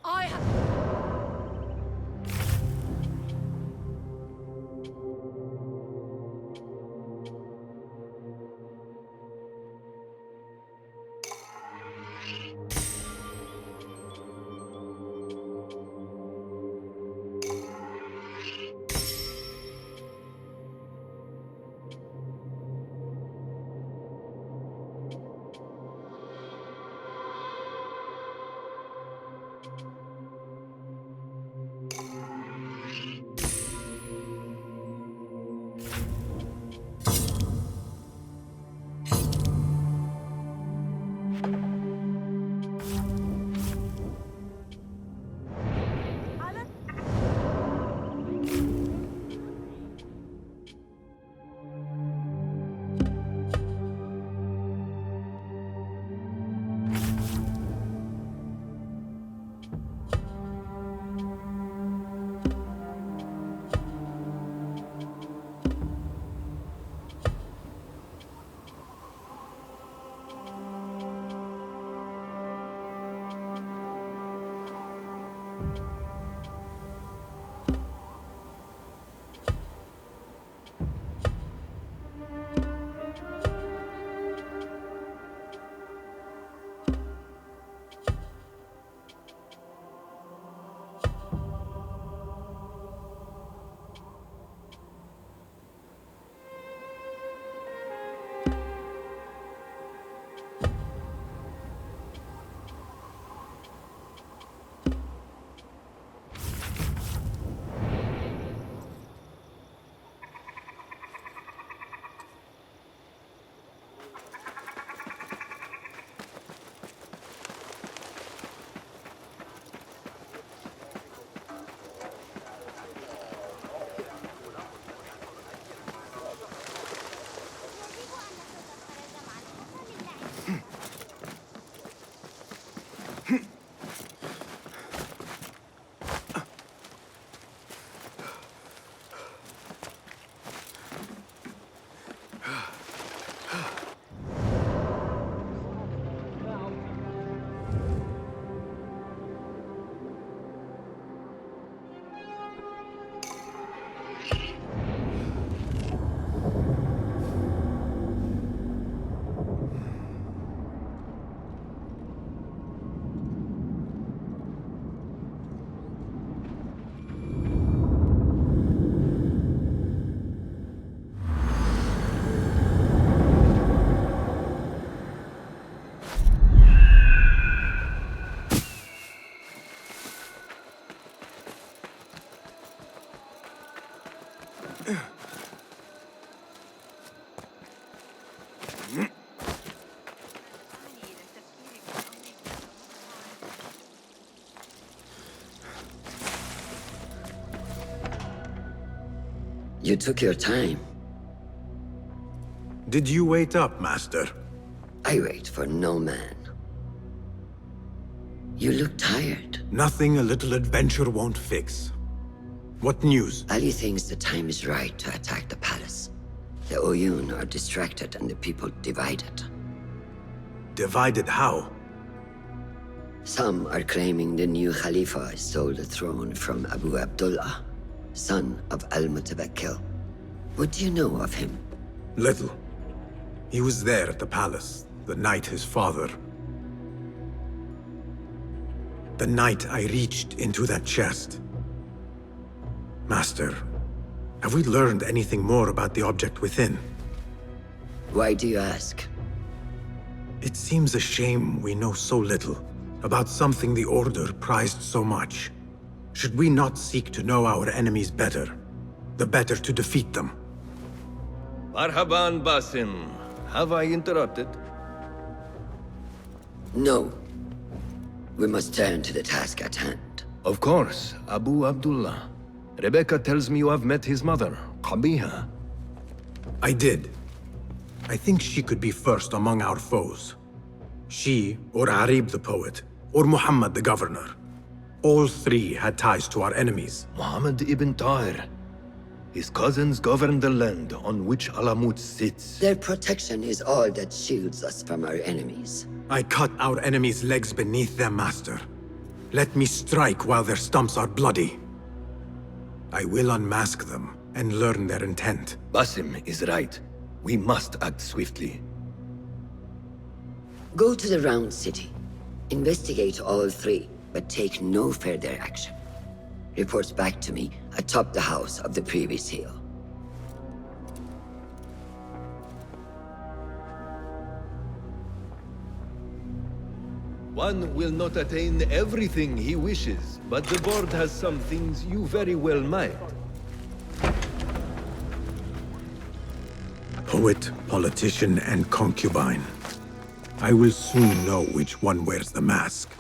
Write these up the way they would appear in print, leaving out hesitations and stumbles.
I have... You took your time. Did you wait up, Master? I wait for no man. You look tired. Nothing a little adventure won't fix. What news? Ali thinks the time is right to attack the palace. The Oyun are distracted and the people divided. Divided how? Some are claiming the new Khalifa stole the throne from Abu Abdullah, son of Al-Mutawakkil. What do you know of him? Little. He was there at the palace, the night his father... The night I reached into that chest. Master, have we learned anything more about the object within? Why do you ask? It seems a shame we know so little about something the Order prized so much. Should we not seek to know our enemies better, the better to defeat them? Marhaban, Basim. Have I interrupted? No. We must turn to the task at hand. Of course, Abu Abdullah. Rebecca tells me you have met his mother, Qabiha. I did. I think she could be first among our foes. She, or Arib the poet, or Muhammad the governor. All three had ties to our enemies. Muhammad ibn Tahir. His cousins govern the land on which Alamut sits. Their protection is all that shields us from our enemies. I cut our enemies' legs beneath them, Master. Let me strike while their stumps are bloody. I will unmask them and learn their intent. Basim is right. We must act swiftly. Go to the Round City. Investigate all three, but take no further action. Reports back to me atop the house of the previous hill. One will not attain everything he wishes, but the board has some things you very well might. Poet, politician, and concubine. I will soon know which one wears the mask.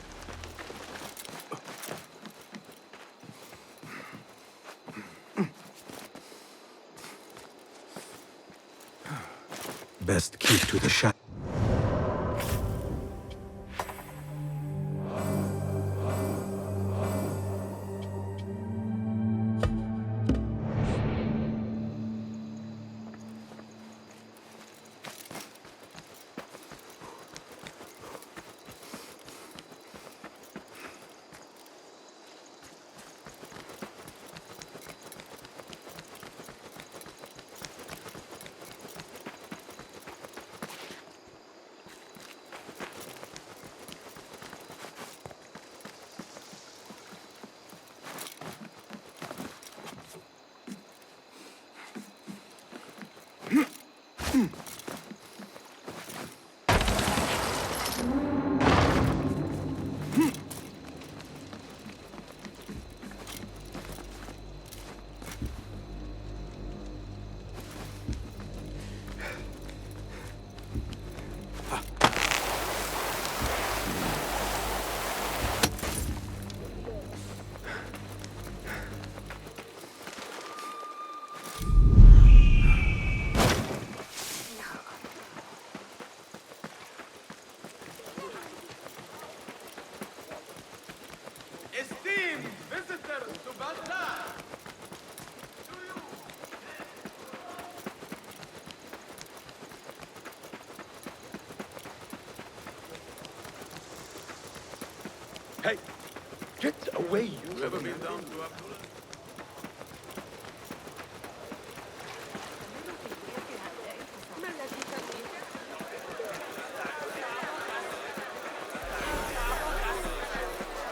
Best keep to the shadow. Esteemed visitors to Baghdad! Hey! Get away, you! Ever been down to Abdullah?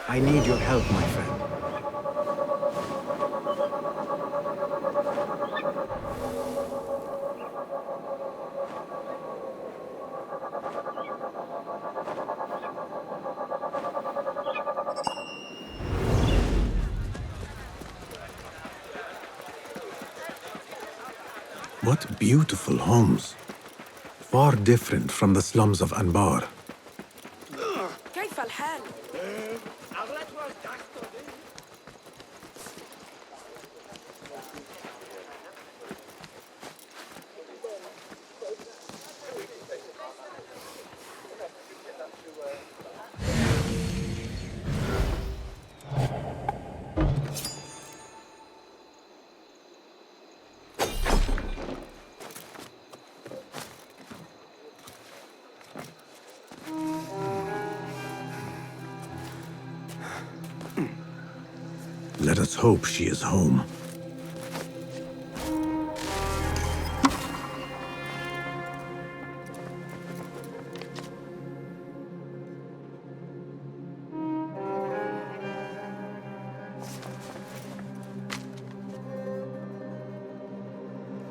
I need your help, my friend. What beautiful homes. Far different from the slums of Anbar. كيف الحال؟ Let us hope she is home.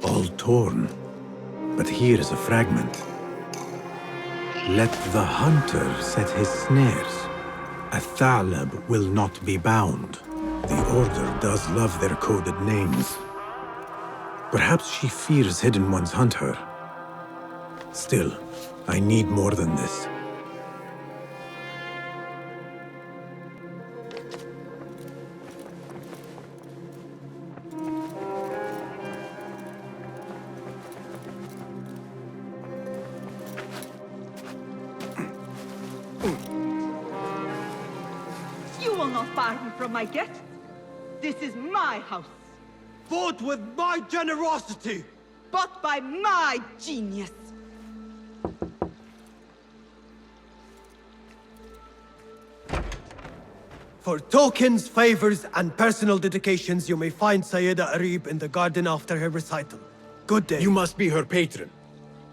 All torn, but here is a fragment. Let the hunter set his snares. A Thalib will not be bound. The Order does love their coded names. Perhaps she fears Hidden Ones hunt her. Still, I need more than this. You will not bar me from my guests. This is my house, Fought with my generosity! bought by my genius. For tokens, favors, and personal dedications, you may find Sayyida Arib in the garden after her recital. Good day. You must be her patron.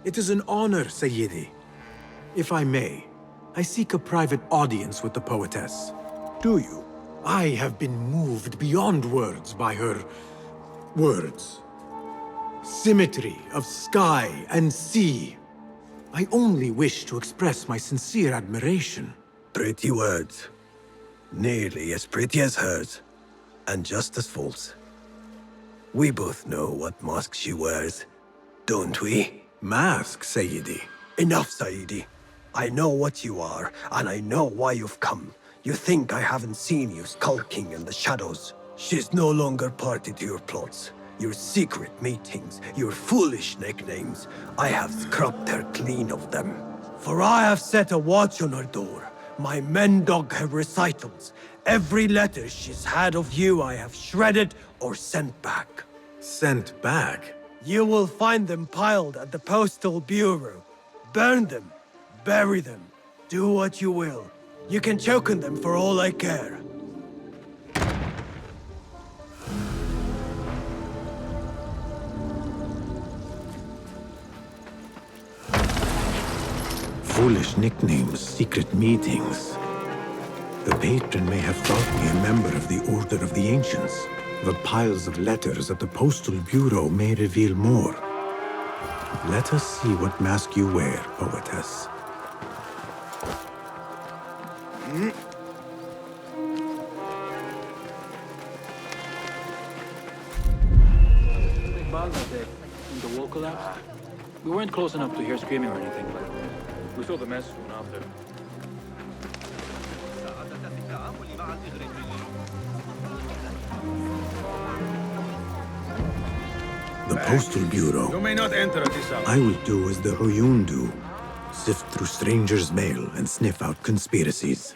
It is an honor, Sayyidi. If I may, I seek a private audience with the poetess. Do you? I have been moved beyond words by her words. Symmetry of sky and sea. I only wish to express my sincere admiration. Pretty words. Nearly as pretty as hers, and just as false. We both know what mask she wears, don't we? Mask, Sayyidi. Enough, Sayyidi. I know what you are, and I know why you've come. You think I haven't seen you skulking in the shadows. She's no longer party to your plots, your secret meetings, your foolish nicknames. I have scrubbed her clean of them. For I have set a watch on her door. My men dog her recitals. Every letter she's had of you I have shredded or sent back. Sent back? You will find them piled at the Postal Bureau. Burn them. Bury them. Do what you will. You can choke on them for all I care. Foolish nicknames, secret meetings. The patron may have thought me a member of the Order of the Ancients. The piles of letters at the Postal Bureau may reveal more. Let us see what mask you wear, poetess. Big bug that day, when the wall collapsed. We weren't close enough to hear screaming or anything, but we saw the mess soon after. The Postal Bureau. You may not enter at this hour. I will do as the Huyun do. Sift through strangers' mail and sniff out conspiracies.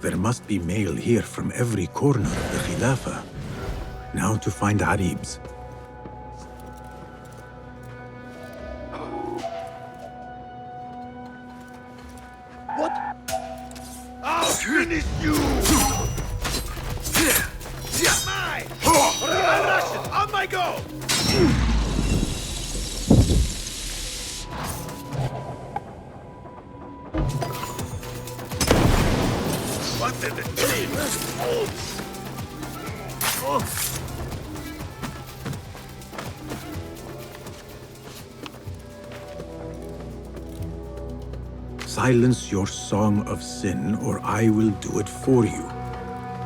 There must be mail here from every corner of the Khilafah. Now to find Arib's. I'll finish you! Mine! Russian, on my go! Silence your song of sin, or I will do it for you.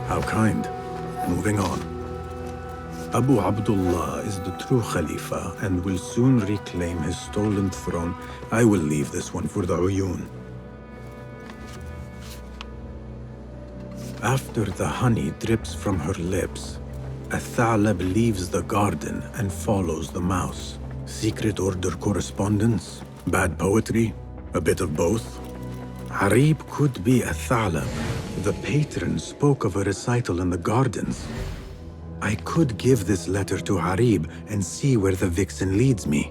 How kind. Moving on. Abu Abdullah is the true Khalifa and will soon reclaim his stolen throne. I will leave this one for the Uyun. After the honey drips from her lips, a Thalab leaves the garden and follows the mouse. Secret Order correspondence? Bad poetry? A bit of both? Harib could be a Thalab. The patron spoke of a recital in the gardens. I could give this letter to Harib and see where the vixen leads me.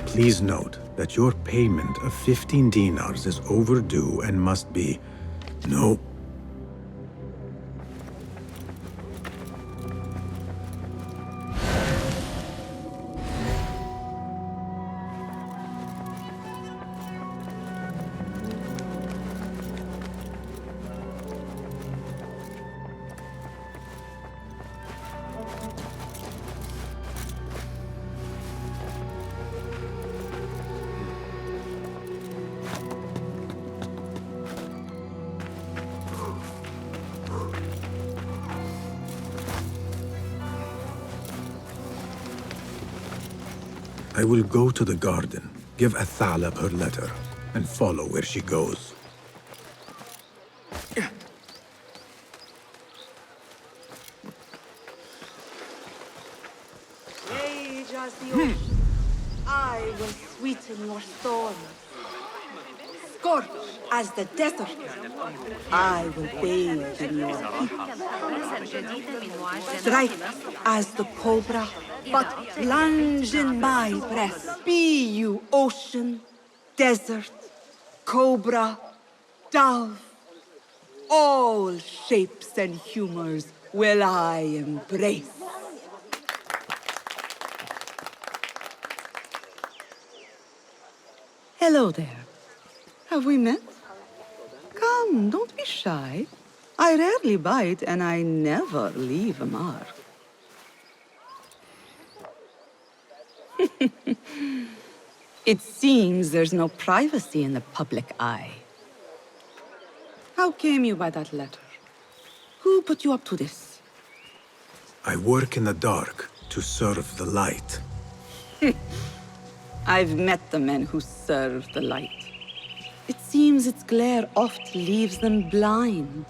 Please note that your payment of 15 dinars is overdue and must be... No. I will go to the garden, give a Thalab her letter, and follow where she goes. Rage as the ocean, I will sweeten your storms. Scorch as the desert, I will bathe in your heat. Strife as the cobra, but plunge in my breast. Be you ocean, desert, cobra, dove, all shapes and humors will I embrace. Hello there. Have we met? Come, don't be shy. I rarely bite and I never leave a mark. It seems there's no privacy in the public eye. How came you by that letter? Who put you up to this? I work in the dark to serve the light. I've met the men who serve the light. It seems its glare oft leaves them blind.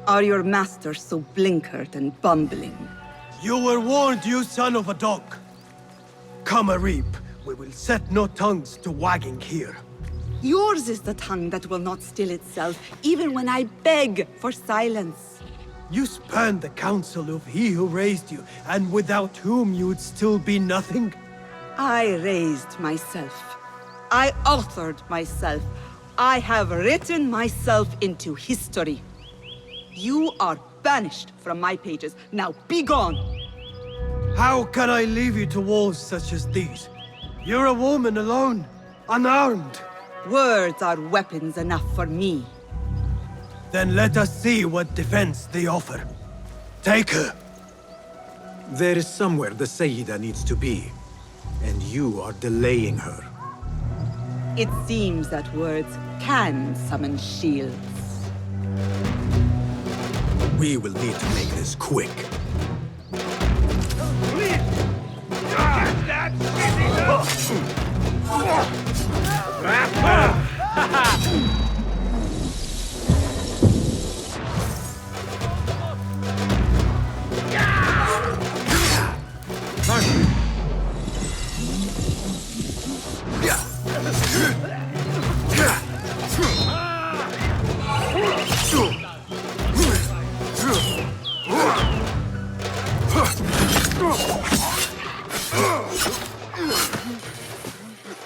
Are your masters so blinkered and bumbling? You were warned, you son of a dog. Come, Arib. We will set no tongues to wagging here. Yours is the tongue that will not still itself, even when I beg for silence. You spurned the counsel of he who raised you, and without whom you would still be nothing. I raised myself. I authored myself. I have written myself into history. You are banished from my pages. Now be gone! How can I leave you to wolves such as these? You're a woman alone, unarmed. Words are weapons enough for me. Then let us see what defense they offer. Take her. There is somewhere the Sayyida needs to be, and you are delaying her. It seems that words can summon shields. We will need to make this quick.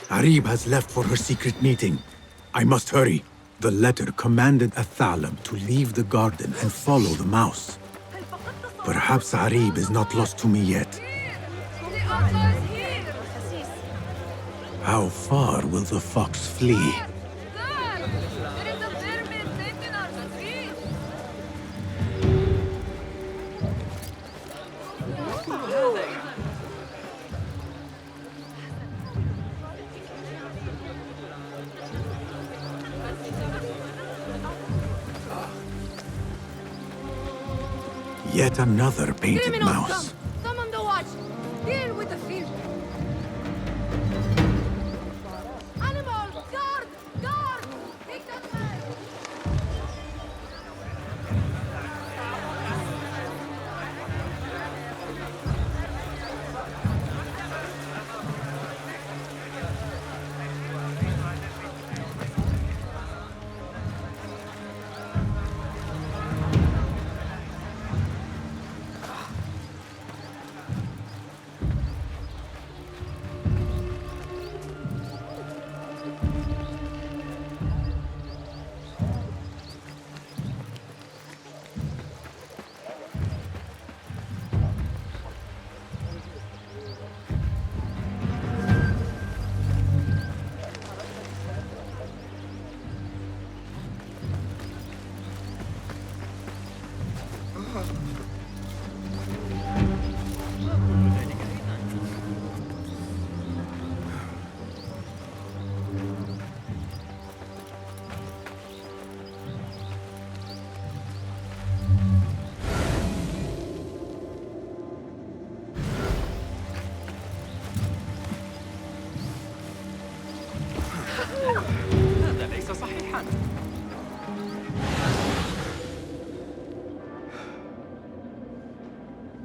Arib has left for her secret meeting. I must hurry. The letter commanded a Thalab to leave the garden and follow the mouse. Perhaps Arib is not lost to me yet. The Outlaw is here! How far will the fox flee? Yet another painted mouse. Come on the watch! Deal with the field! Animal! Guard! Guard! Take that man!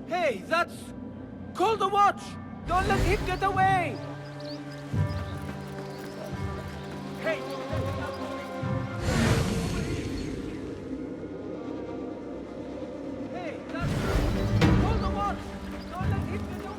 Hey, that's... Call the watch! Don't let him get away! Hey! Hey, that's... Call the watch! Don't let him get away!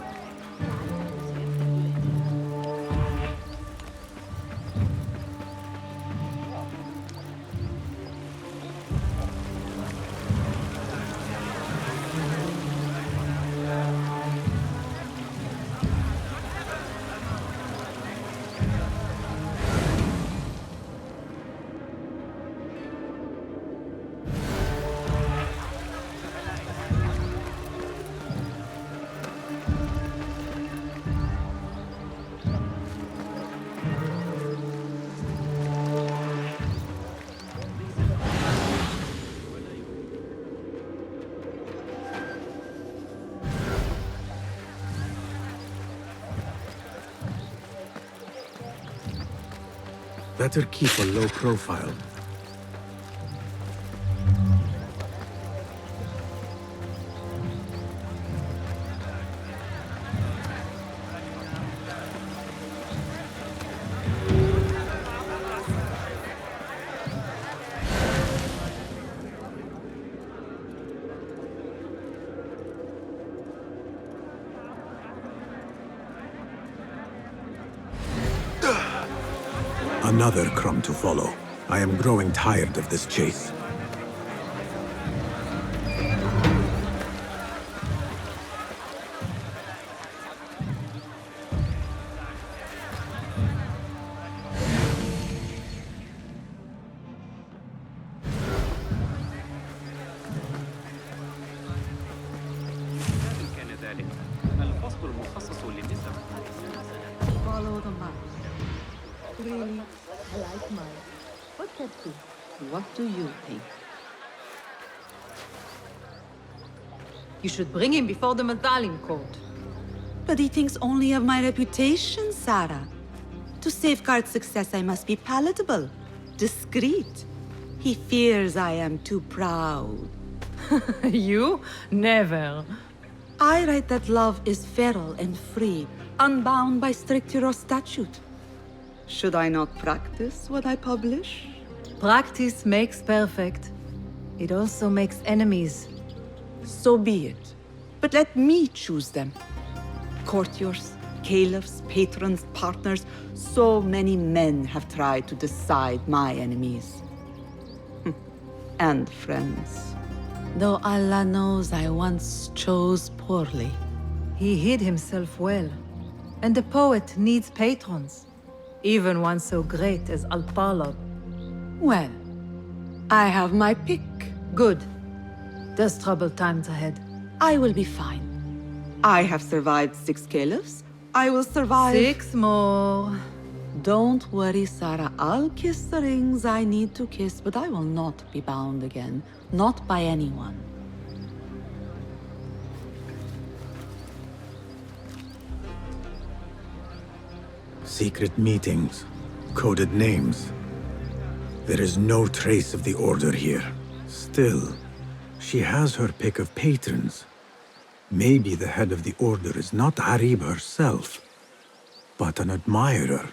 Better keep a low profile. Another crumb to follow. I am growing tired of this chase. Follow the map. Really? I like mine. What that do? What do you think? You should bring him before the Medallion Court. But he thinks only of my reputation, Sarah. To safeguard success, I must be palatable, discreet. He fears I am too proud. You? Never. I write that love is feral and free, unbound by strict Euro statute. Should I not practice what I publish? Practice makes perfect. It also makes enemies. So be it. But let me choose them. Courtiers, caliphs, patrons, partners. So many men have tried to decide my enemies. And friends. Though Allah knows I once chose poorly. He hid himself well. And the poet needs patrons. even one so great as Al-Palab. Well, I have my pick. Good. There's troubled times ahead. I will be fine. I have survived 6 caliphs. I will survive. 6 more. Don't worry, Sarah. I'll kiss the rings I need to kiss, but I will not be bound again. Not by anyone. Secret meetings, coded names. There is no trace of the Order here. Still, she has her pick of patrons. Maybe the head of the Order is not Arib herself, but an admirer.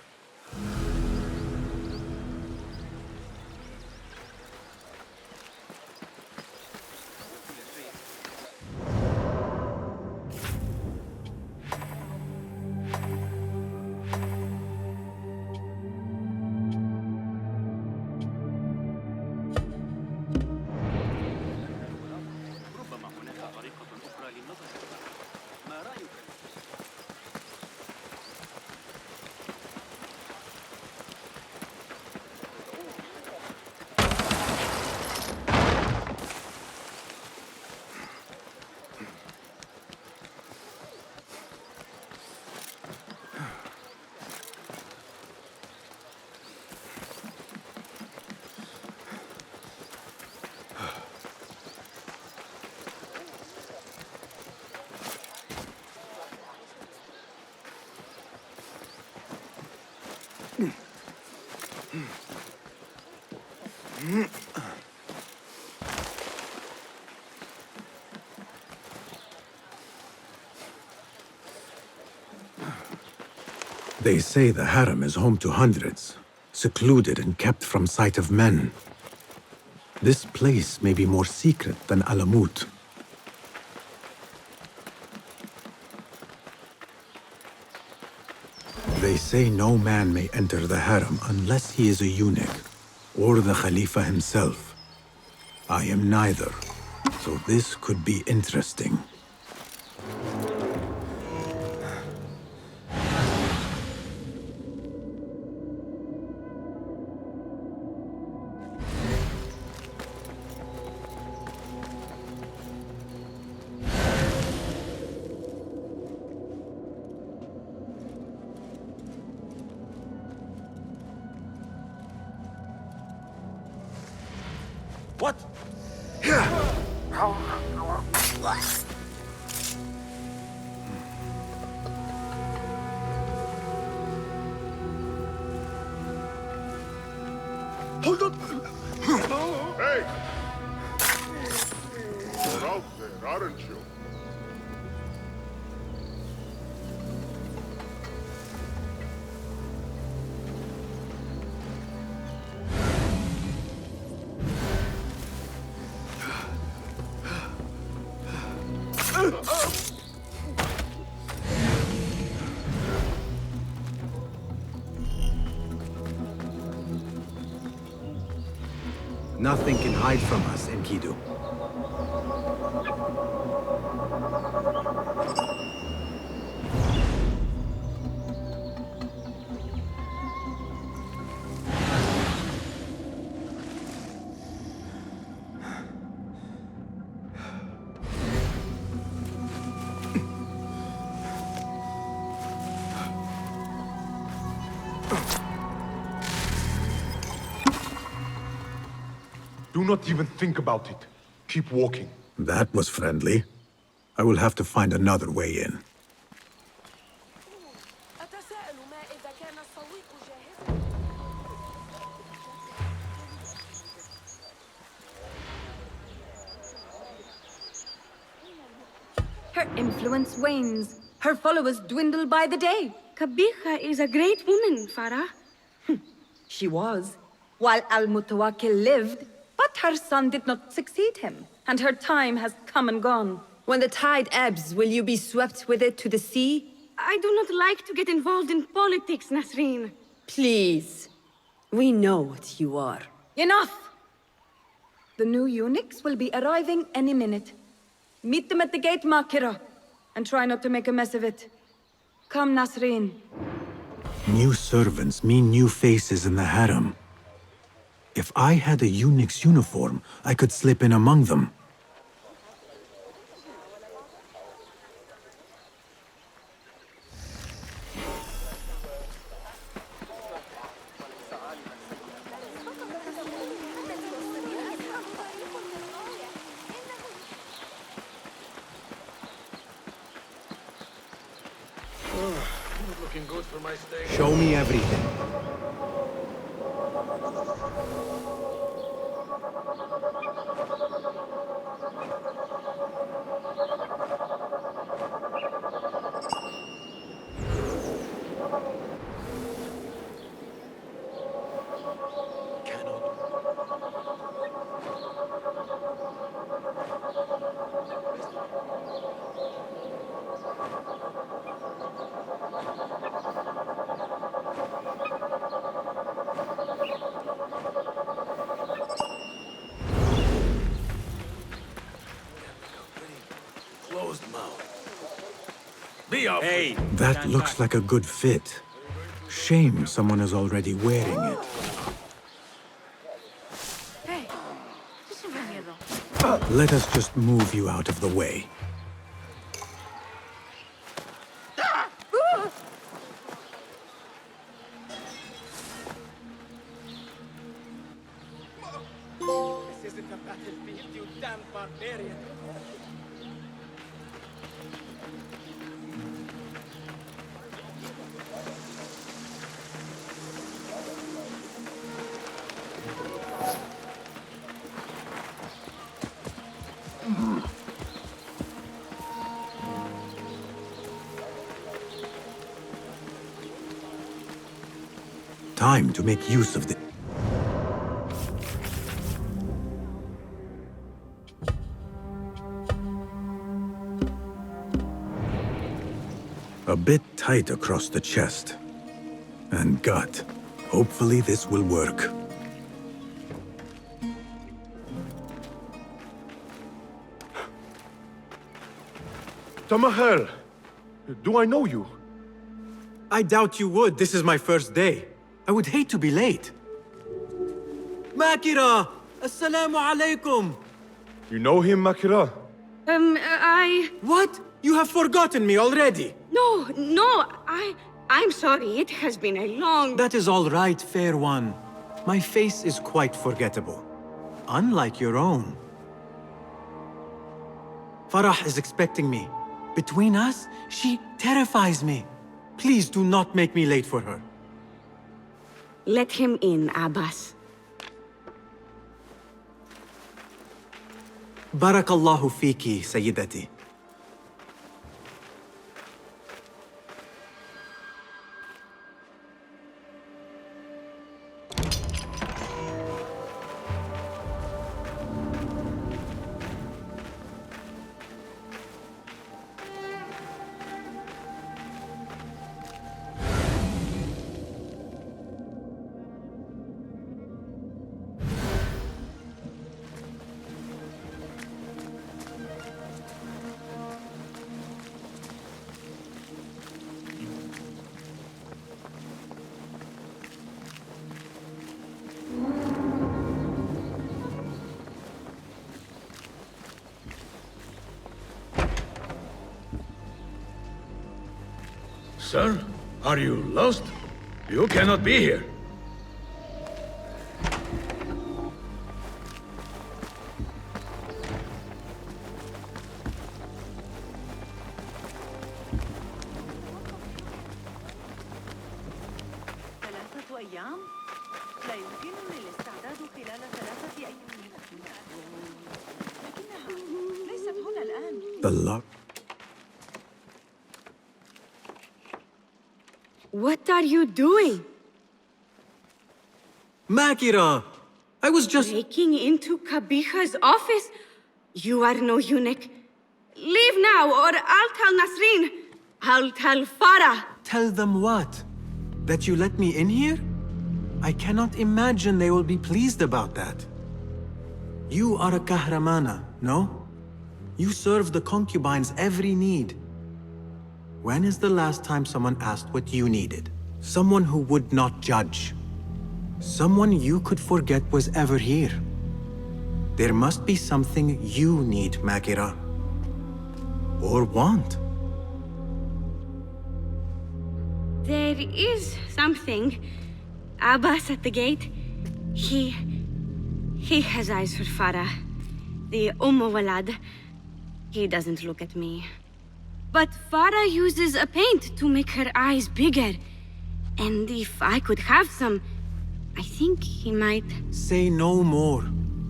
They say the harem is home to hundreds, secluded and kept from sight of men. This place may be more secret than Alamut. They say no man may enter the harem unless he is a eunuch, or the Khalifa himself. I am neither, so this could be interesting. What? Hold on! Hey! You're out there, aren't you? Nothing can hide from us, Enkidu. Do not even think about it. Keep walking. That was friendly. I will have to find another way in. Her influence wanes. Her followers dwindle by the day. Kabiha is a great woman, Farah. She was, while Al-Mutawakkil lived, but her son did not succeed him, and her time has come and gone. When the tide ebbs, will you be swept with it to the sea? I do not like to get involved in politics, Nasreen. Please. We know what you are. Enough! The new eunuchs will be arriving any minute. Meet them at the gate, Makira, and try not to make a mess of it. Come, Nasreen. New servants mean new faces in the harem. If I had a eunuch's uniform, I could slip in among them. Looking good for my stay. Show me everything. Hey! That looks like a good fit. Shame someone is already wearing it. Let us just move you out of the way. This isn't a battlefield, you damn barbarian. Time to make use of the... A bit tight across the chest. And gut. Hopefully this will work. Tamahel, do I know you? I doubt you would. This is my first day. I would hate to be late. Makira! Assalamu alaikum! You know him, Makira? What? You have forgotten me already! No, I'm sorry. It has been a long... That is all right, fair one. My face is quite forgettable. Unlike your own. Farah is expecting me. Between us, she terrifies me. Please do not make me late for her. Let him in, Abbas. Barakallahu fiki, Sayyidati. Sir, are you lost? You cannot be here. The luck. What are you doing? Makira! I was just... Breaking into Kabiha's office? You are no eunuch. Leave now, or I'll tell Nasreen. I'll tell Farah. Tell them what? That you let me in here? I cannot imagine they will be pleased about that. You are a kahramana, no? You serve the concubines every need. When is the last time someone asked what you needed? Someone who would not judge. Someone you could forget was ever here. There must be something you need, Makira. Or want. There is something. Abbas at the gate. He has eyes for Farah. The Walad. He doesn't look at me. But Farah uses a paint to make her eyes bigger. And if I could have some, I think he might... Say no more.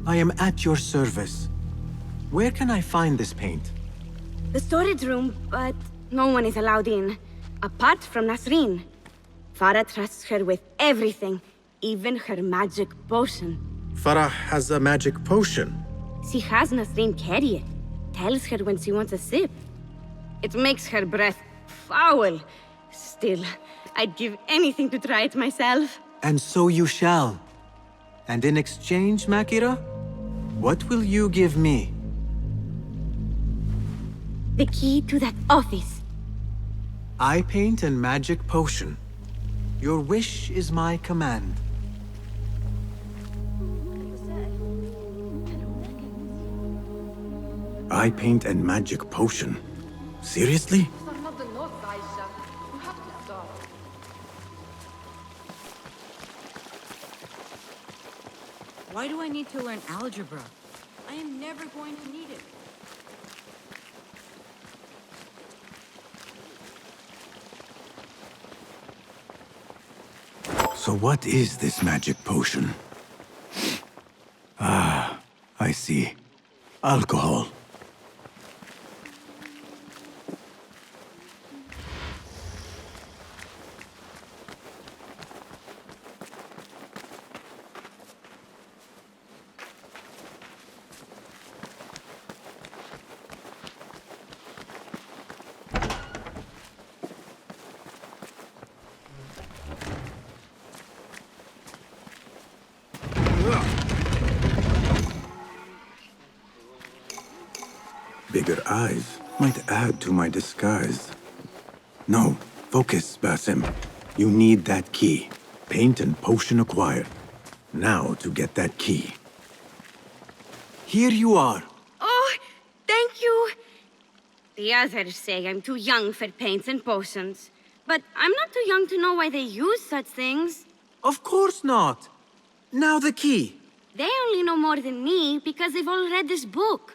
I am at your service. Where can I find this paint? The storage room, but no one is allowed in. Apart from Nasreen. Farah trusts her with everything, even her magic potion. Farah has a magic potion. She has Nasreen carry it. Tells her when she wants a sip. It makes her breath foul. Still, I'd give anything to try it myself. And so you shall. And in exchange, Makira, what will you give me? The key to that office. Eye paint and magic potion. Your wish is my command. Eye paint and magic potion. Seriously? Why do I need to learn algebra? I am never going to need it. So what is this magic potion? Ah, I see. Alcohol. Bigger eyes might add to my disguise. No, focus, Basim. You need that key. Paint and potion acquired. Now to get that key. Here you are. Oh, thank you. The others say I'm too young for paints and potions. But I'm not too young to know why they use such things. Of course not. Now the key. They only know more than me because they've all read this book.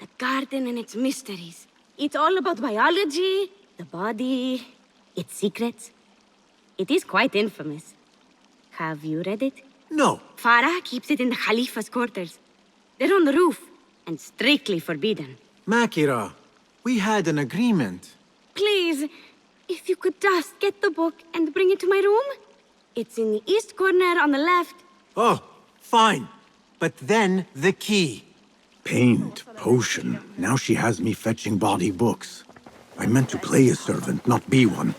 The garden and its mysteries. It's all about biology, the body, its secrets. It is quite infamous. Have you read it? No. Farah keeps it in the Khalifa's quarters. They're on the roof, and strictly forbidden. Makira, we had an agreement. Please, if you could just get the book and bring it to my room? It's in the east corner on the left. Oh, fine. But then the key. Paint, potion. Now she has me fetching body books. I meant to play a servant, not be one.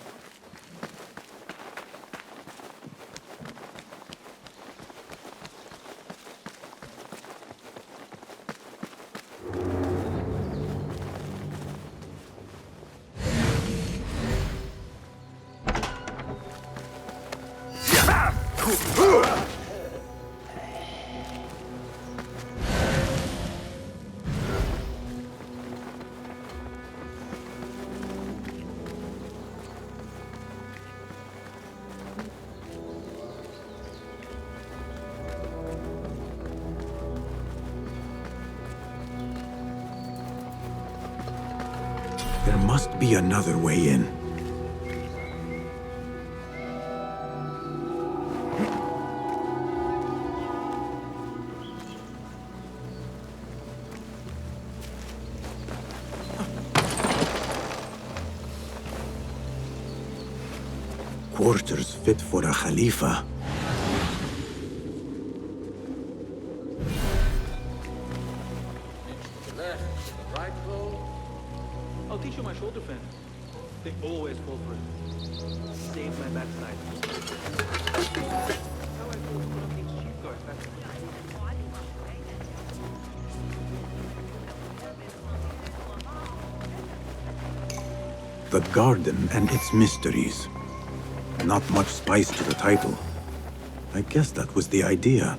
There must be another way in. Quarters fit for a Khalifa. I'll teach you my shoulder fin. They always fall for it. Save my backside. How I put on these cheap guards back. The garden and its mysteries. Not much spice to the title. I guess that was the idea.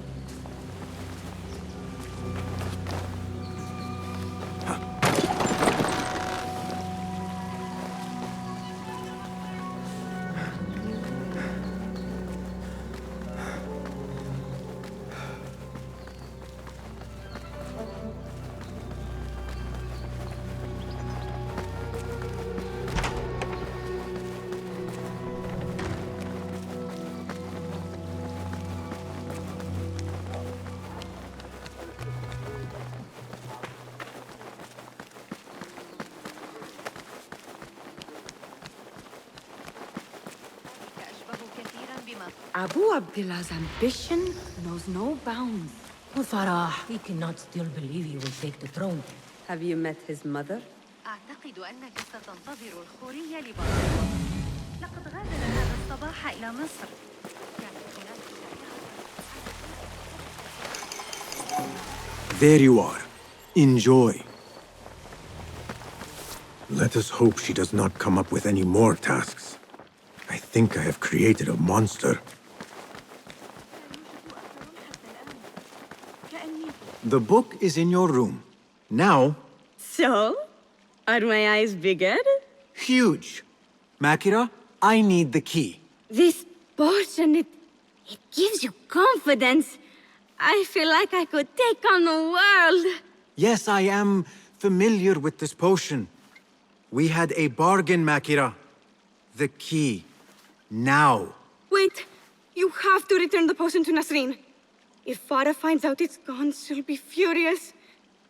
Abu Abdullah's ambition knows no bounds. Farah, he cannot still believe he will take the throne. Have you met his mother? أعتقد أنك ستنتظر الخورية لبعض. لقد غادر هذا الصباح إلى مصر. There you are. Enjoy. Let us hope she does not come up with any more tasks. I think I have created a monster. The book is in your room. Now... So? Are my eyes bigger? Huge. Makira, I need the key. This potion, it gives you confidence. I feel like I could take on the world. Yes, I am familiar with this potion. We had a bargain, Makira. The key. Now. Wait, you have to return the potion to Nasreen. If Farah finds out it's gone, she'll be furious.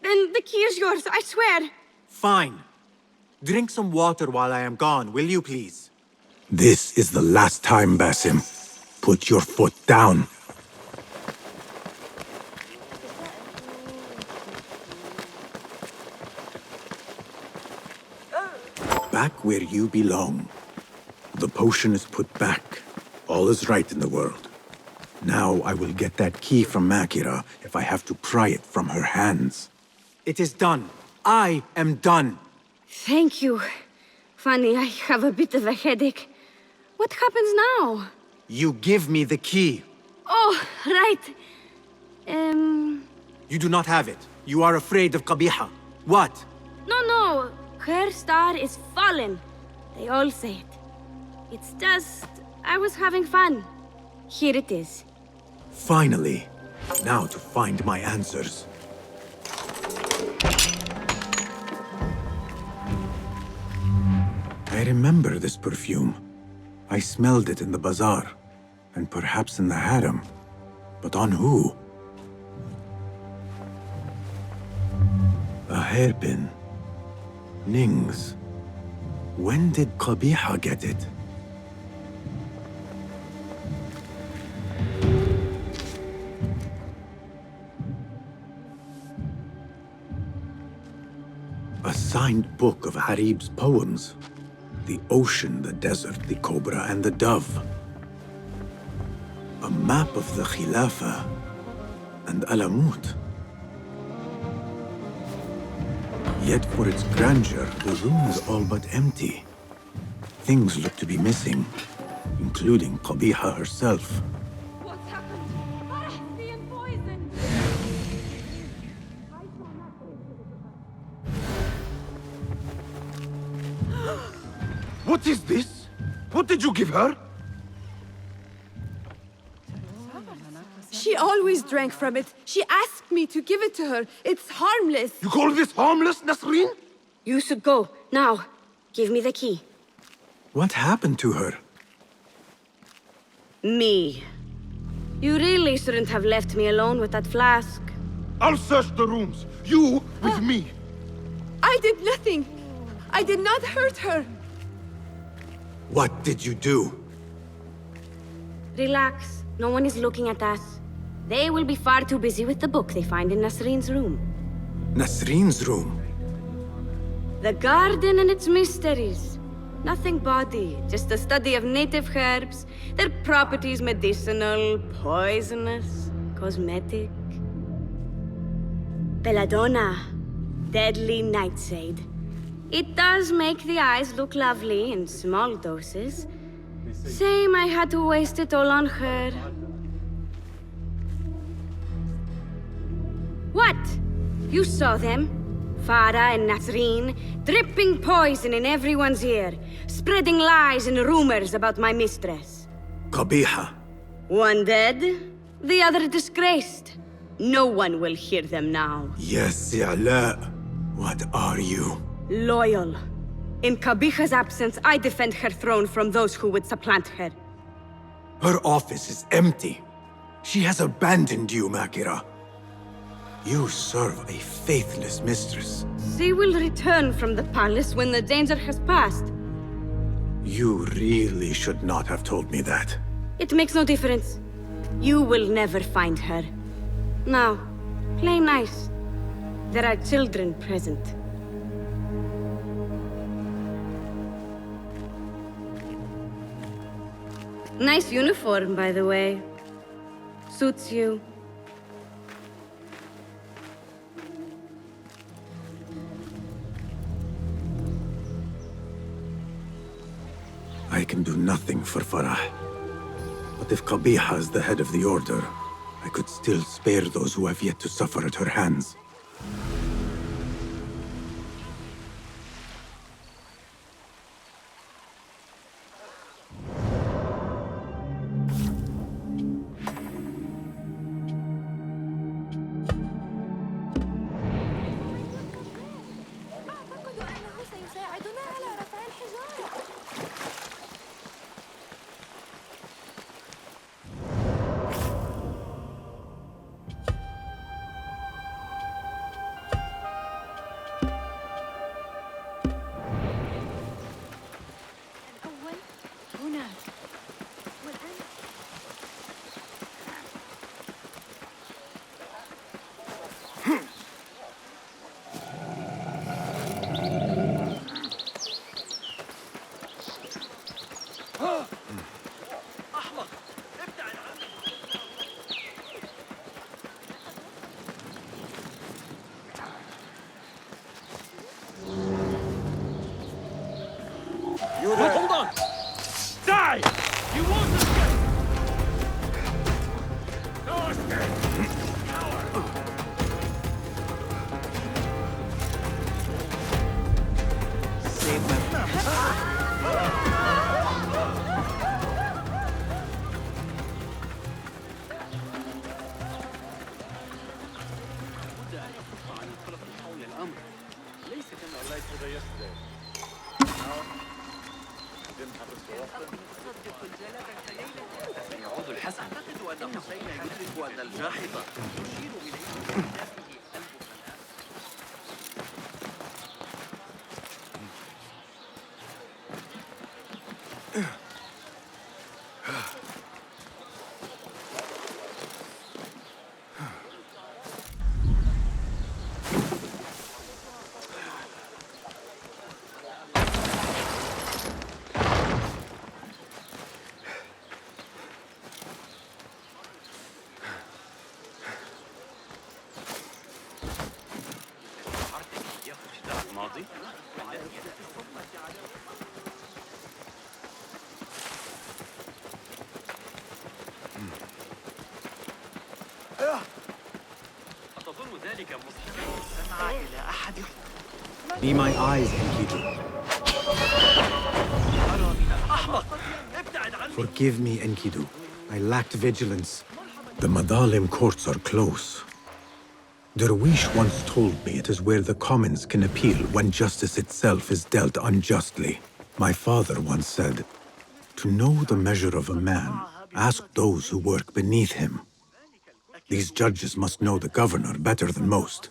Then the key is yours, I swear. Fine. Drink some water while I am gone, will you please? This is the last time, Basim. Put your foot down. Back where you belong. The potion is put back. All is right in the world. Now I will get that key from Makira if I have to pry it from her hands. It is done. I am done. Thank you. Funny, I have a bit of a headache. What happens now? You give me the key. Oh, right. You do not have it. You are afraid of Qabiha. What? No. Her star is fallen. They all say it. It's just... I was having fun. Here it is. Finally. Now to find my answers. I remember this perfume. I smelled it in the bazaar, and perhaps in the harem. But on who? A hairpin. Nings. When did Qabiha get it? A signed book of Harib's poems. The ocean, the desert, the cobra, and the dove. A map of the Khilafah and Alamut. Yet for its grandeur, the room is all but empty. Things look to be missing, including Qabiha herself. What's happened? Farah's being poisoned! What is this? What did you give her? She always drank from it. She asked me to give it to her. It's harmless. You call this harmless, Nasreen? You should go. Now. Give me the key. What happened to her? Me. You really shouldn't have left me alone with that flask. I'll search the rooms. You with me. I did nothing. I did not hurt her. What did you do? Relax. No one is looking at us. They will be far too busy with the book they find in Nasreen's room. Nasreen's room? The garden and its mysteries. Nothing bawdy, just a study of native herbs, their properties medicinal, poisonous, cosmetic. Belladonna, deadly nightshade. It does make the eyes look lovely in small doses, Shame I had to waste it all on her. What? You saw them? Farah and Nasreen, dripping poison in everyone's ear, spreading lies and rumors about my mistress. Qabiha. One dead, the other disgraced. No one will hear them now. Yes, Ala. What are you? Loyal. In Qabiha's absence, I defend her throne from those who would supplant her. Her office is empty. She has abandoned you, Makira. You serve a faithless mistress. She will return from the palace when the danger has passed. You really should not have told me that. It makes no difference. You will never find her. Now, play nice. There are children present. Nice uniform, by the way. Suits you. I can do nothing for Farah. But if Qabiha is the head of the Order, I could still spare those who have yet to suffer at her hands. Hold on! Die! You won't escape! No escape! Coward! Save يعود الحسن. أعتقد أن حسين يدرك أن الجاحظة تشير إليه بأهدافه Be my eyes, Enkidu. Forgive me, Enkidu. I lacked vigilance. The Madalim courts are close. Derwish once told me it is where the commons can appeal when justice itself is dealt unjustly. My father once said, to know the measure of a man, ask those who work beneath him. These judges must know the governor better than most.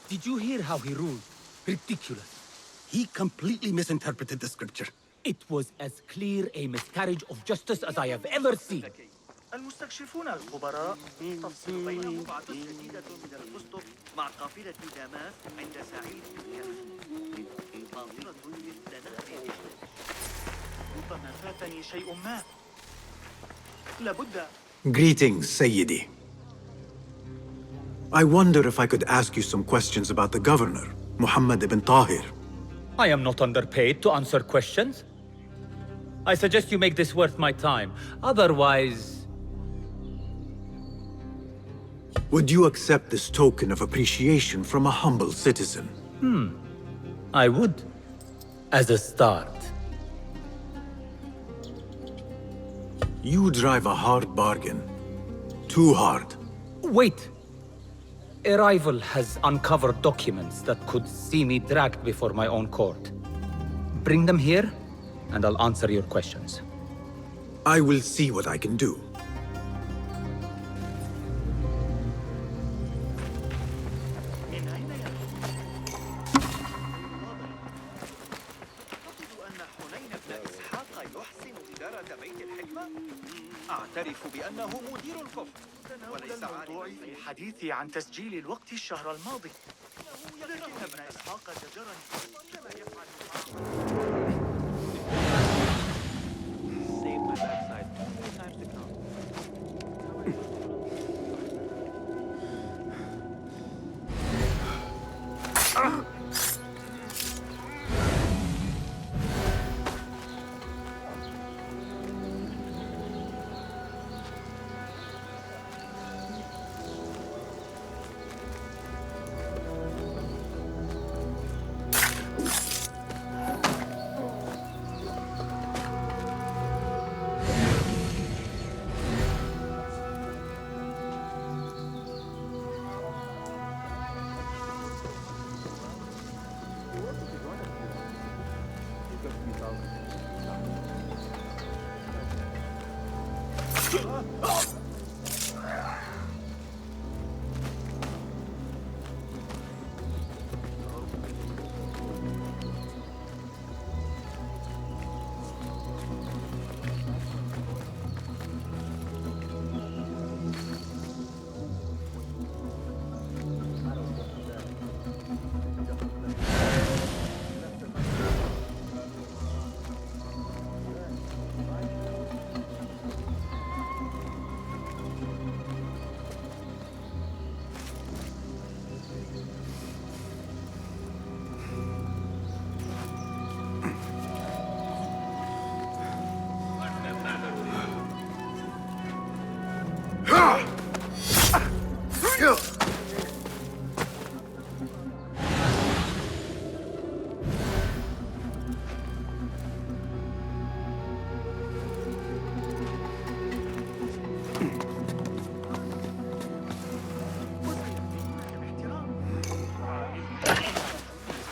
Did you hear how he ruled? Ridiculous. He completely misinterpreted the scripture. It was as clear a miscarriage of justice as I have ever seen. المستكشفون الخبراء تفصل بينهم بعض جديدة من الأسطر مع قافلة داماس عند سعيد قاطرة مثل نهر ربما فاتني شيء ما لابد. Greetings, Sayyidi. I wonder if I could ask you some questions about the governor, Muhammad ibn Tahir. I am not underpaid to answer questions. I suggest you make this worth my time. Otherwise... Would you accept this token of appreciation from a humble citizen? I would. As a start. You drive a hard bargain. Too hard. Wait! A rival has uncovered documents that could see me dragged before my own court. Bring them here, and I'll answer your questions. I will see what I can do. أعترف بأنه مدير الكفر وليس موضوعي في الحديث عن تسجيل الوقت الشهر الماضي لكن ابن إسحاق زجرني كما يفعل Save my backside 2 more times to come.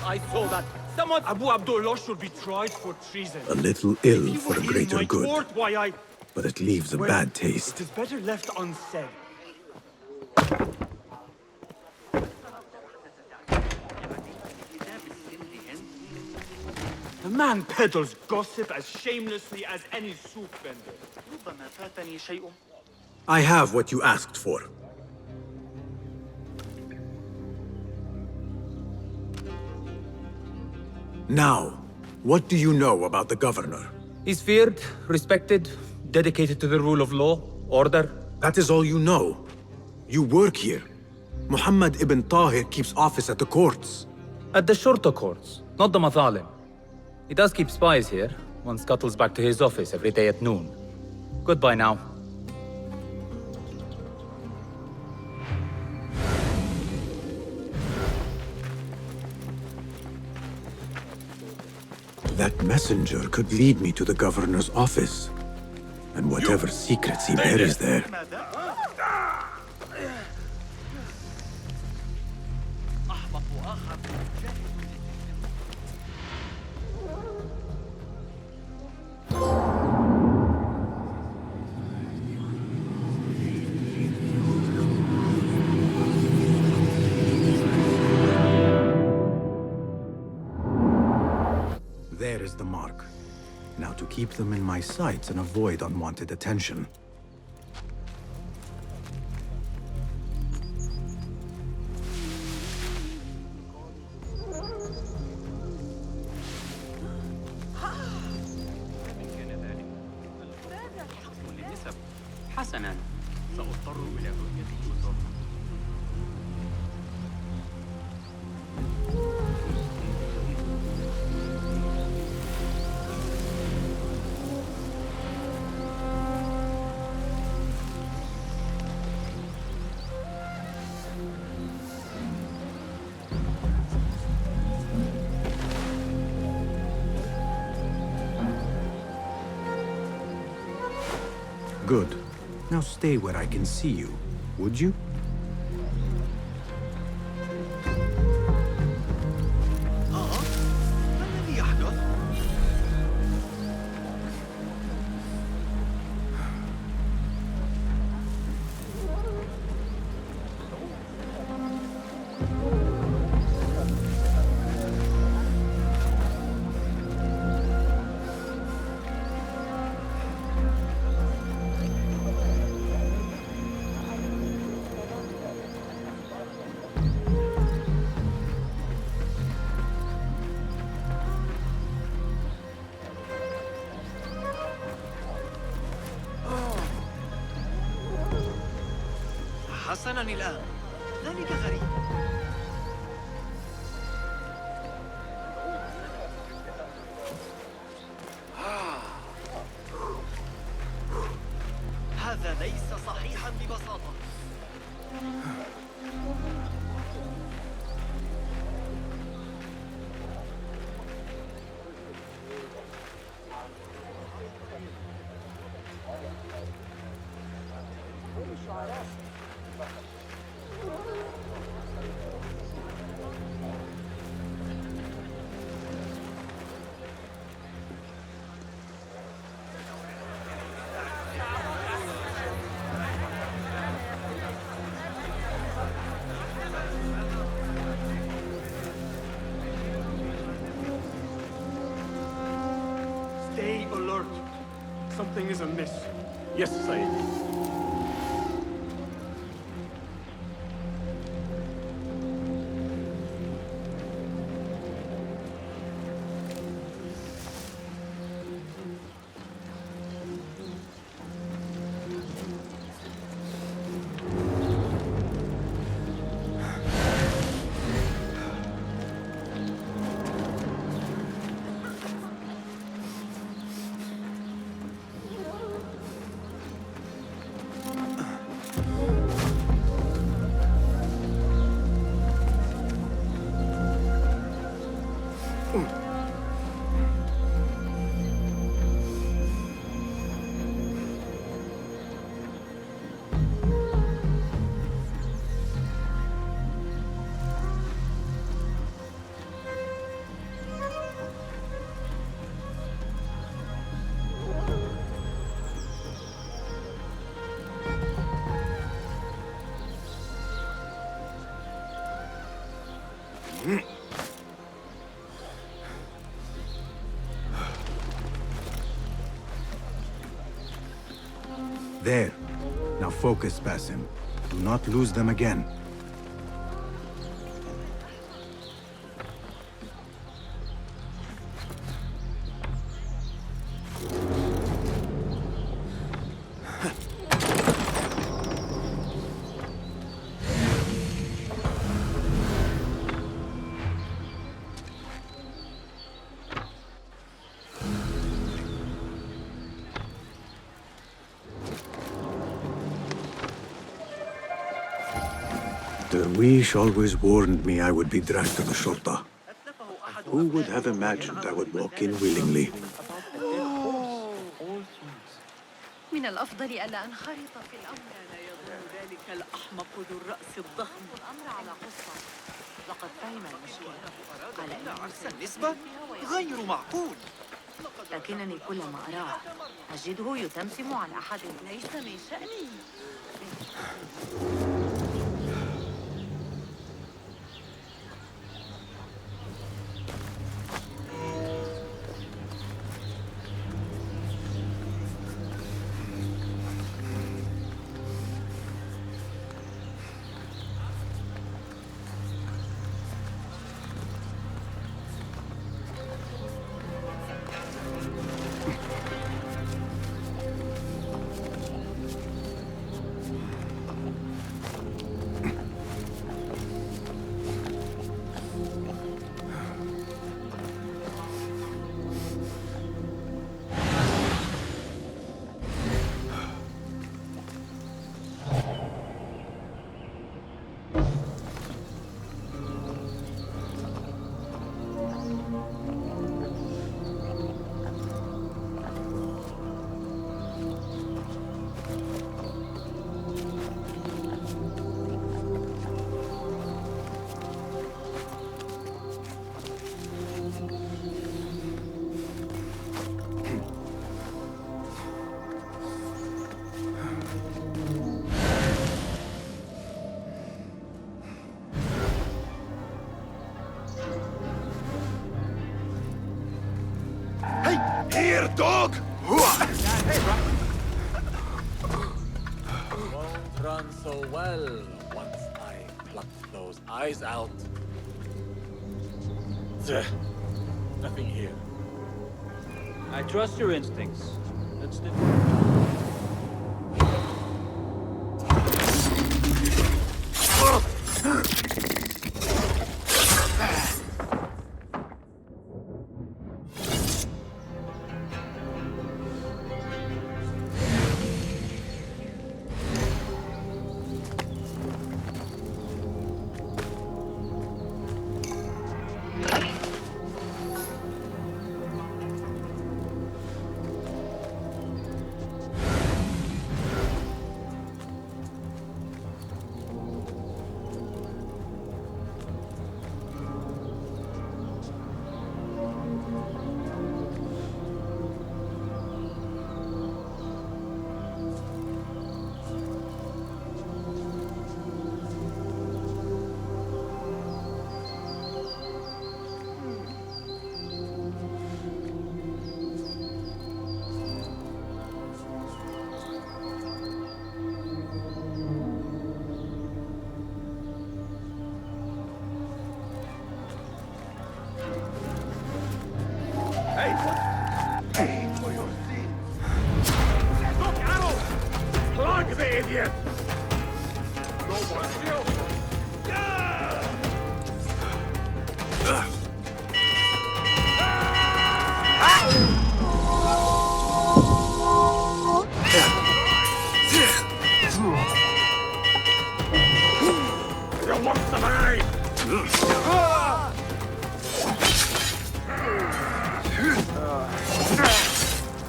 I saw that. Someone... Abu Abdullah should be tried for treason. A little ill for a greater good. Why But it leaves a bad taste. It is better left unsaid. The man peddles gossip as shamelessly as any soup vendor. ربما فاتني شيء. I have what you asked for. Now, what do you know about the governor? He's feared, respected, dedicated to the rule of law, order. That is all you know. You work here. Muhammad ibn Tahir keeps office at the courts. At the shorter courts, not the Mathalim. He does keep spies here. One scuttles back to his office every day at noon. Goodbye now. That messenger could lead me to the governor's office. And whatever secrets he buries there. There is the mark. Now to keep them in my sights and avoid unwanted attention. حسناً سأضطر إلى رؤية الوزارة. Good. Now stay where I can see you, would you? ما الذي يحدث؟ حسناً الآن، ذلك غريب. هذا ليس صحيحاً ببساطة. Stay alert. Something is amiss. Yes, Said. There. Now focus, Basim. Do not lose them again. Derwish always warned me I would be dragged to the Shurta. Who would have imagined I would walk in willingly? من الأفضل ألا أنخرط في الأمر. كان يظن ذلك الأحمق ذو الرأس الضخم. الأمر على قصة. لقد فهم المشكلة. قال إن عكس النسبة غير معقول. لكنني كلما أراه أجده يتمسم عن أحد. ليس من شأني. dog! Won't run so well once I pluck those eyes out. Nothing here. I trust your instincts. That's the...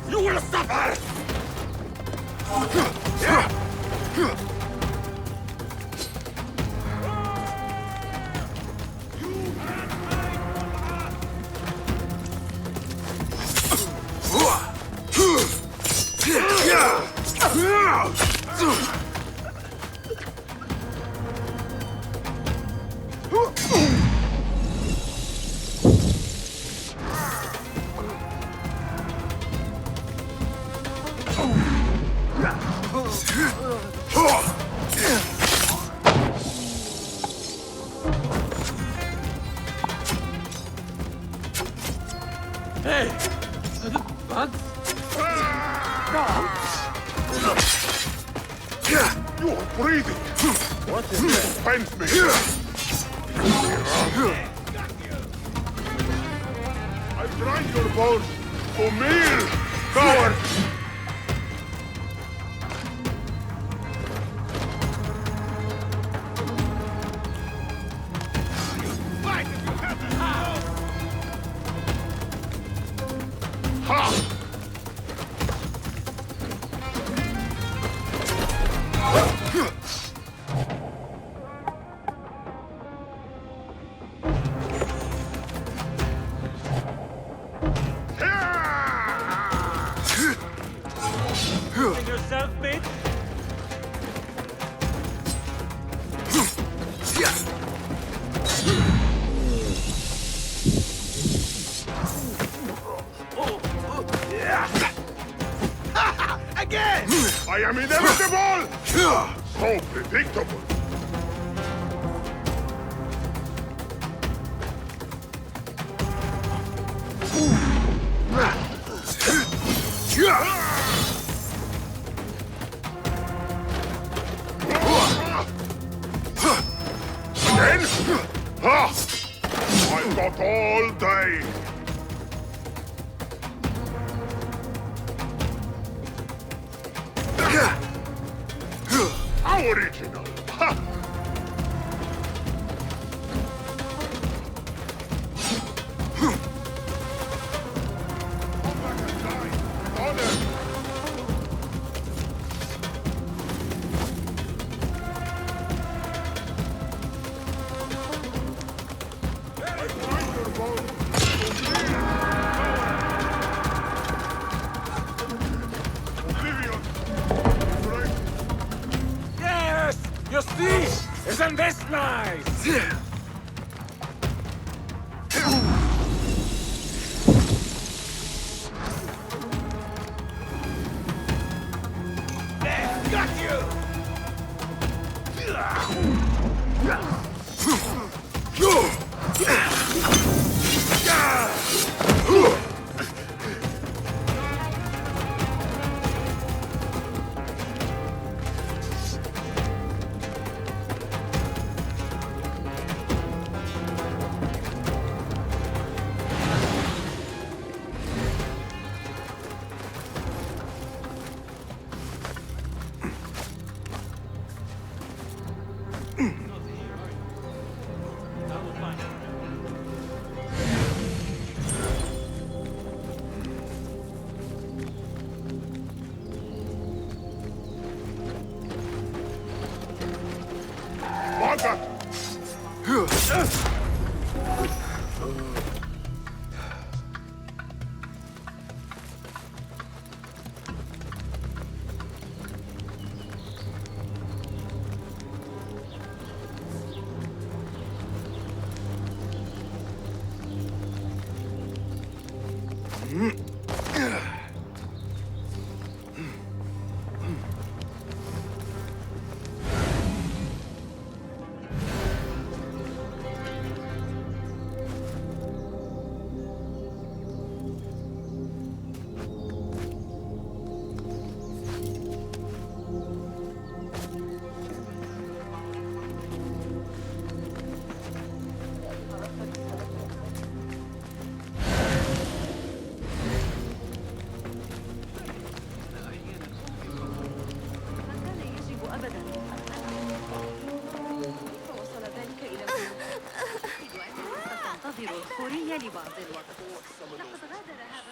You will suffer! Hey! Are the bugs? You are breathing! What is that? Defend me! I've grind your bones for meal, coward! Yourself, mate? Again! I am inevitable! So predictable! Again? I've got all day! How original! Ha! Yes! You see? Isn't this nice? Got you!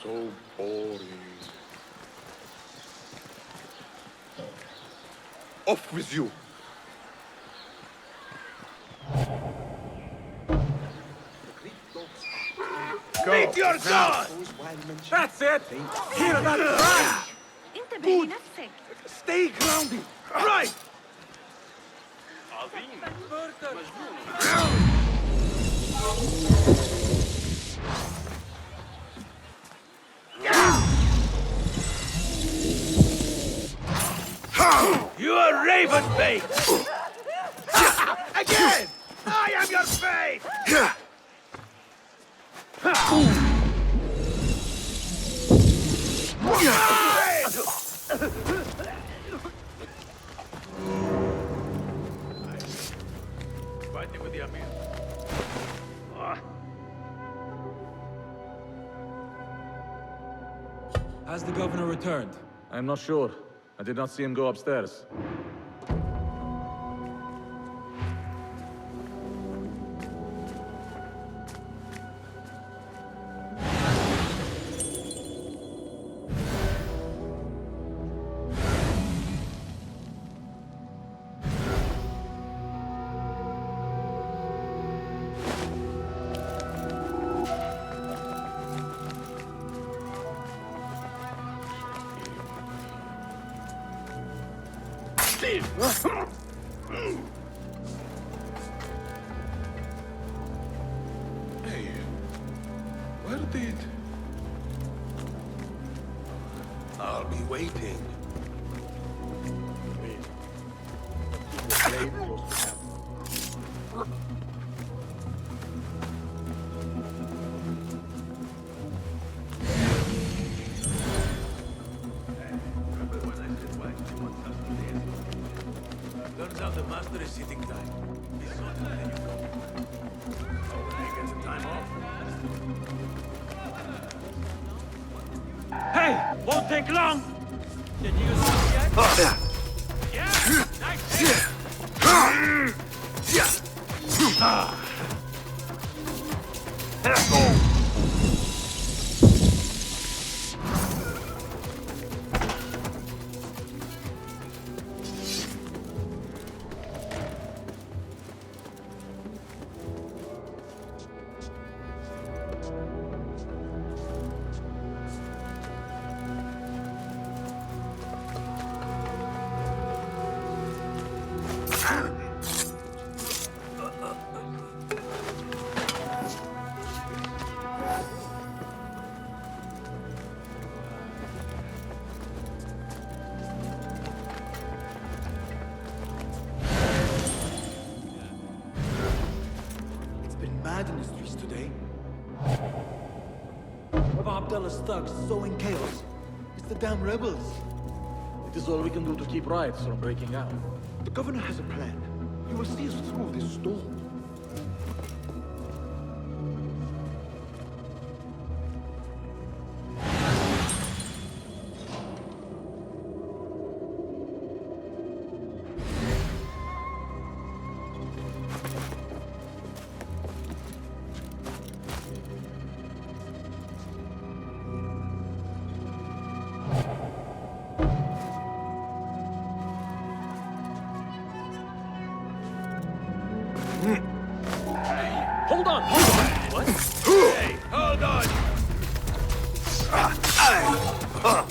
So boring. Off with you. Meet your god! That's it! Hear that crash! انتبه لنفسك. Stay grounded. Right! You are raven bait! Again! I am your fate! Fighting with the Amir. Has the governor returned? I'm not sure. I did not see him go upstairs. Hey, where did... I'll be waiting. Turns out the master is sitting tight. He's not letting you go. Oh, when he gets some time off. Hey! Won't take long! Did you see yet? Yeah! Nice! bad in the streets today. Abu Abdullah's thugs sowing chaos. It's the damn rebels. It is all we can do to keep riots from breaking out. The governor has a plan. He will see us through this storm. Hold on! What? Hey, hold on!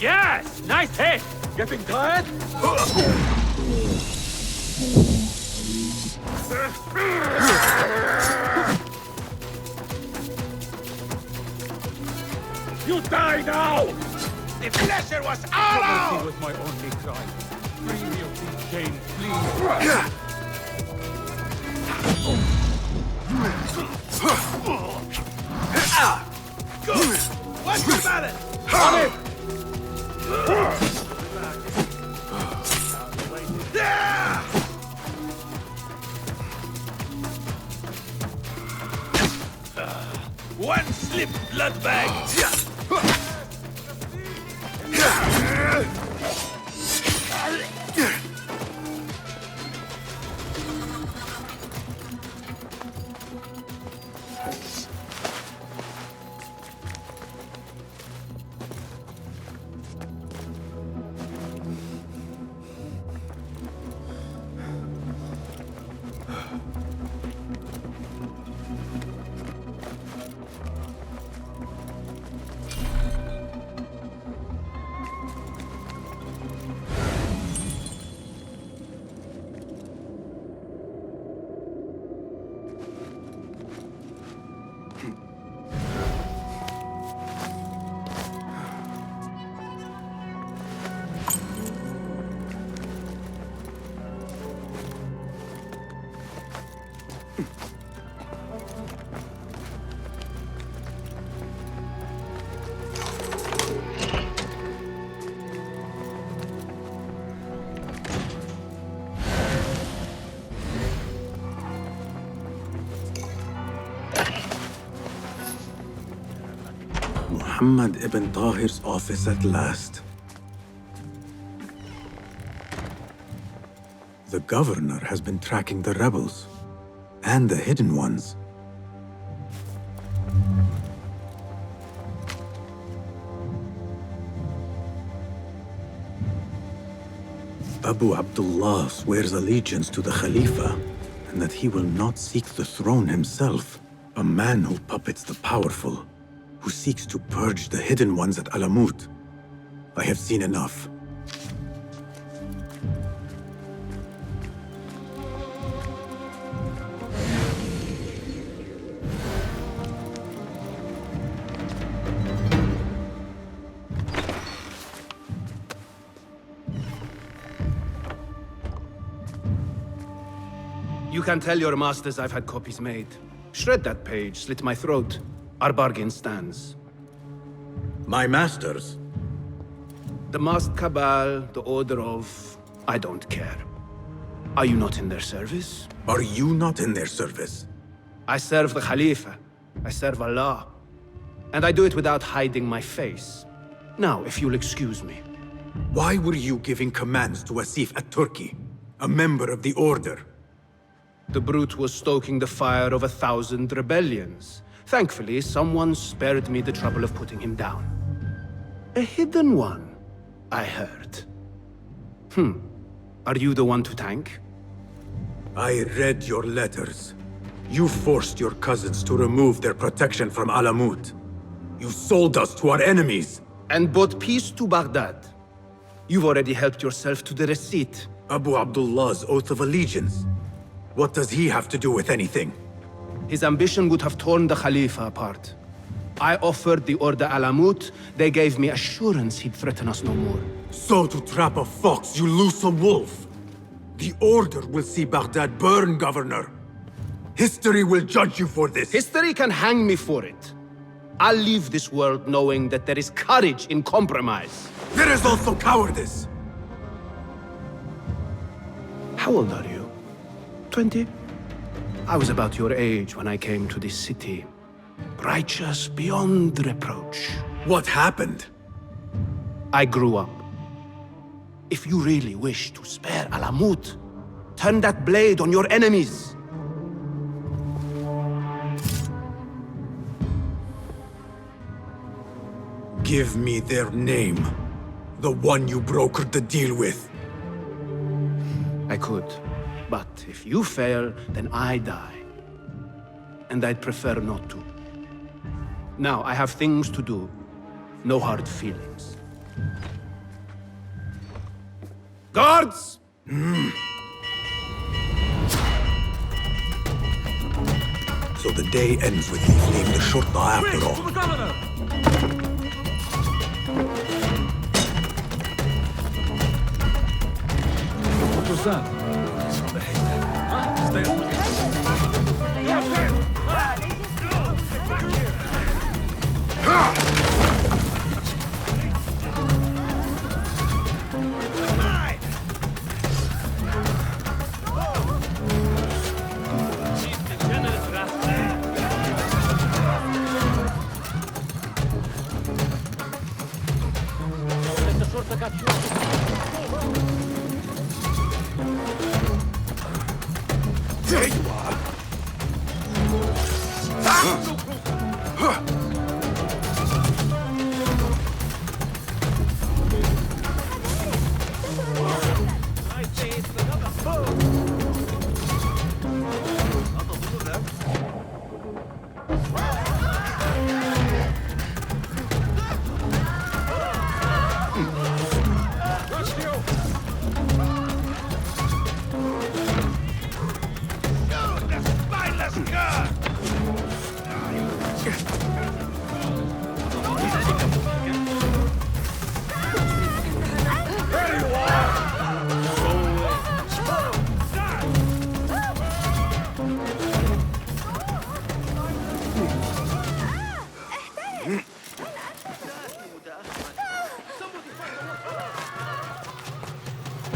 Yes! Nice hit! Getting tired? You die now! The pleasure was all out! Poverty was my only crime. Free me of these chains, please. Good! What's the matter? On it! One slip, blood bag! Muhammad ibn Tahir's office at last. The governor has been tracking the rebels. And the hidden ones. Abu Abdullah swears allegiance to the Khalifa, and that he will not seek the throne himself. A man who puppets the powerful, who seeks to purge the hidden ones at Alamut. I have seen enough. You can tell your masters I've had copies made. Shred that page, slit my throat. Our bargain stands. My masters? The masked cabal, the order of... I don't care. Are you not in their service? Are you not in their service? I serve the Khalifa. I serve Allah. And I do it without hiding my face. Now, if you'll excuse me. Why were you giving commands to Asif at-Turki, a member of the Order? The brute was stoking the fire of 1,000 rebellions. Thankfully, someone spared me the trouble of putting him down. A hidden one, I heard. Are you the one to thank? I read your letters. You forced your cousins to remove their protection from Alamut. You sold us to our enemies. And bought peace to Baghdad. You've already helped yourself to the receipt. Abu Abdullah's oath of allegiance. What does he have to do with anything? His ambition would have torn the Khalifa apart. I offered the Order Alamut. They gave me assurance he'd threaten us no more. So to trap a fox, you loose a wolf. The Order will see Baghdad burn, Governor. History will judge you for this. History can hang me for it. I'll leave this world knowing that there is courage in compromise. There is also cowardice. How old are you? 20? I was about your age when I came to this city. Righteous beyond reproach. What happened? I grew up. If you really wish to spare Alamut, turn that blade on your enemies. Give me their name. The one you brokered the deal with. I could. But if you fail, then I die. And I'd prefer not to. Now, I have things to do. No hard feelings. Guards! So the day ends with you fleeing the Shurta after all. To the governor! What was that? Stay up. There you are.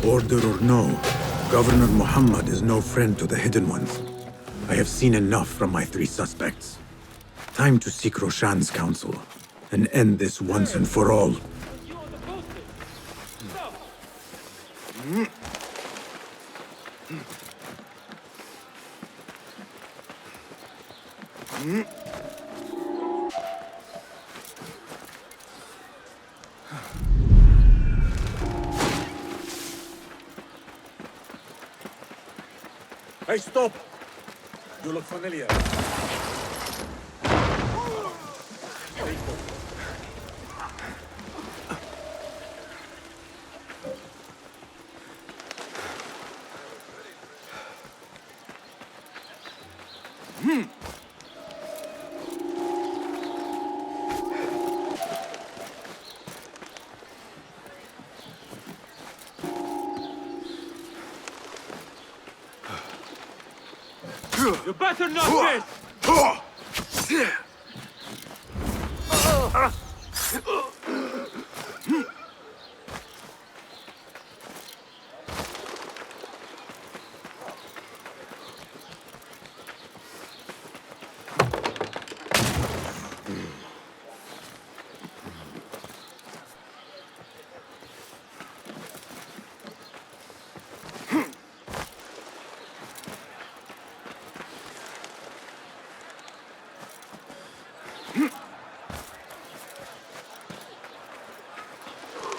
Order or no, Governor Muhammad is no friend to the Hidden Ones. I have seen enough from my 3 suspects. Time to seek Roshan's counsel and end this once and for all. Hey, stop! You look familiar. You better not miss!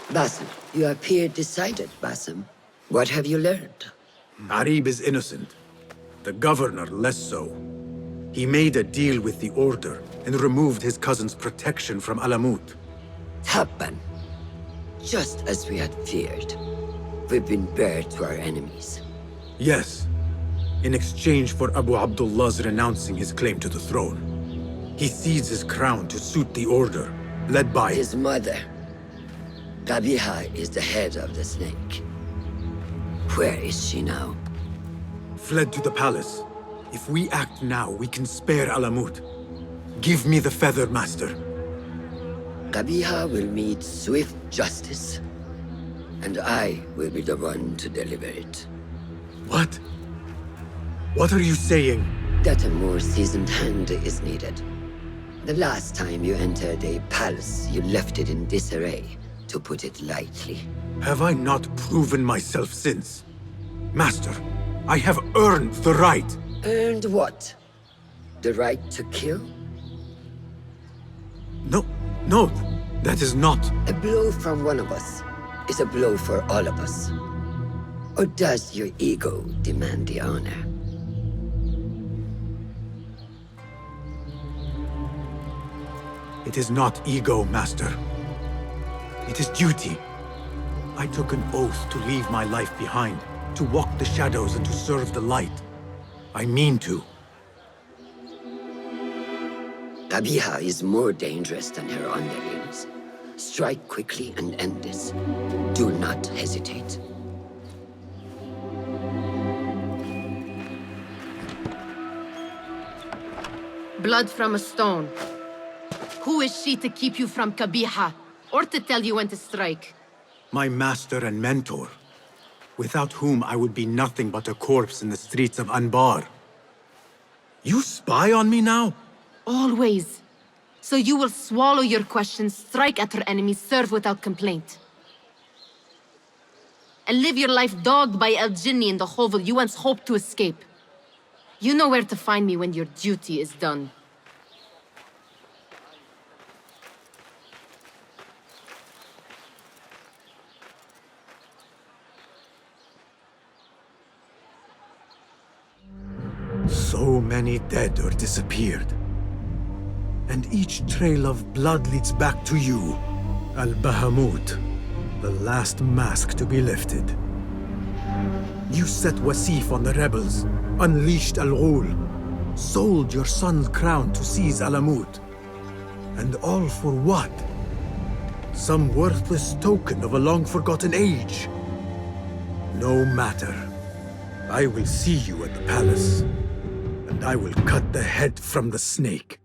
Basim, you appear decided, Basim. What have you learned? Arib is innocent. The governor less so. He made a deal with the Order and removed his cousin's protection from Alamut. Tabban. Just as we had feared. We've been bared to our enemies. Yes. In exchange for Abu Abdullah's renouncing his claim to the throne. He cedes his crown to suit the Order, led by his mother. Qabiha is the head of the snake. Where is she now? Fled to the palace. If we act act now, we can spare Alamut. Give me the feather, Master. Qabiha will meet swift justice, and I will be the one to deliver it. What? What are you saying? That a more seasoned hand is needed. The last time you entered a palace, you left it in disarray, to put it lightly. Have I not proven myself since? Master, I have earned the right. Earned what? The right to kill? No, that is not. A blow from one of us is a blow for all of us. Or does your ego demand the honor? It is not ego, Master. It is duty. I took an oath to leave my life behind, to walk the shadows and to serve the light. I mean to. Qabiha is more dangerous than her underlings. Strike quickly and end this. Do not hesitate. Blood from a stone. Who is she to keep you from Qabiha, or to tell you when to strike? My master and mentor, without whom I would be nothing but a corpse in the streets of Anbar. You spy on me now? Always. So you will swallow your questions, strike at her enemies, serve without complaint. And live your life dogged by El Jinni in the hovel you once hoped to escape. You know where to find me when your duty is done. So many dead or disappeared. And each trail of blood leads back to you, Al-Bahamut, the last mask to be lifted. You set Wasif on the rebels, unleashed Al-Ghul, sold your son's crown to seize Alamut. And all for what? Some worthless token of a long-forgotten age. No matter. I will see you at the palace, and I will cut the head from the snake.